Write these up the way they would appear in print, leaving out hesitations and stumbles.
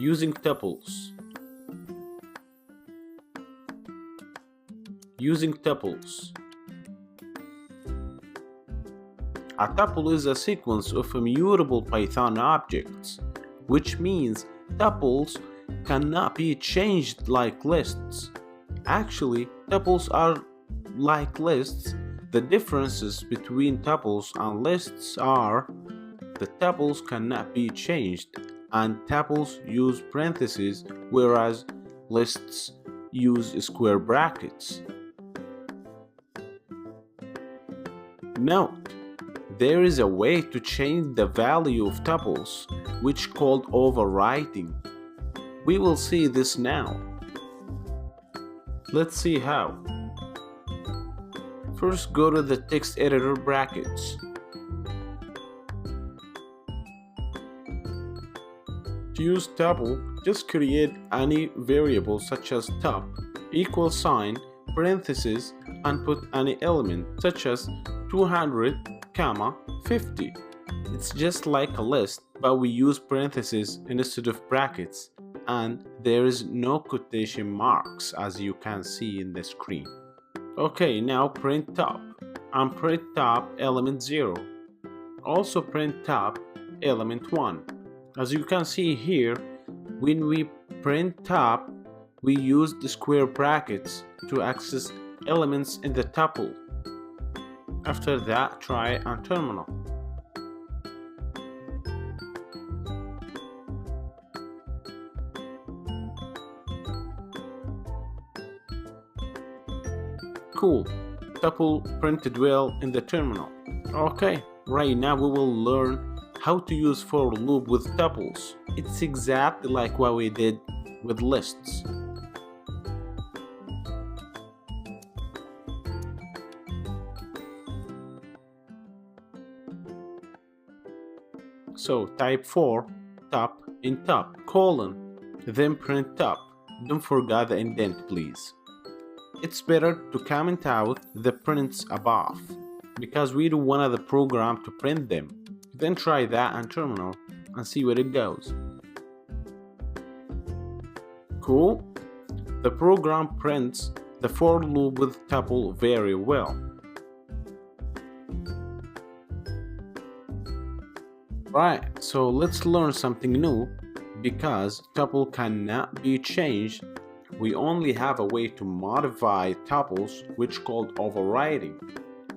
Using tuples. Using tuples. A tuple is a sequence of immutable Python objects, which means tuples cannot be changed like lists. Actually, tuples are like lists. The differences between tuples and lists are the tuples cannot be changed, and tuples use parentheses, whereas lists use square brackets. Note, there is a way to change the value of tuples, which called overriding. We will see this now. Let's see how. First, go to the text editor brackets. To use tuple, just create any variable such as tup, equal sign, parentheses, and put any element such as 200, 50. It's just like a list, but we use parentheses instead of brackets, and there is no quotation marks as you can see in the screen. Okay, now print top, and print top element 0. Also print top element 1. As you can see here, when we print top, we use the square brackets to access elements in the tuple. After that, try on terminal. Cool, tuple printed well in the terminal. Okay, right now we will learn how to use for loop with tuples. It's exactly like what we did with lists. So type for tup in tup, colon, then print tup. Don't forget the indent, please. It's better to comment out the prints above, because we don't want the program to print them. Then try that on terminal and see where it goes. Cool? The program prints the for loop with tuple very well. Right, so let's learn something new. Because tuple cannot be changed, we only have a way to modify tuples, which called overriding.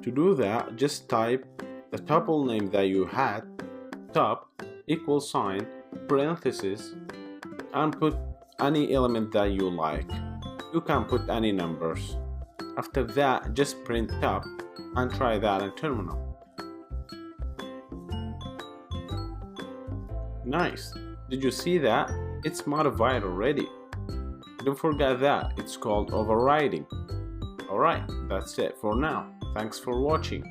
To do that, just type the tuple name that you had, tup, equal sign, parentheses, and put any element that you like. You can put any numbers. After that, just print tup and try that in terminal. Nice. Did you see that? It's modified already. Don't forget that, it's called overriding. Alright, that's it for now. Thanks for watching.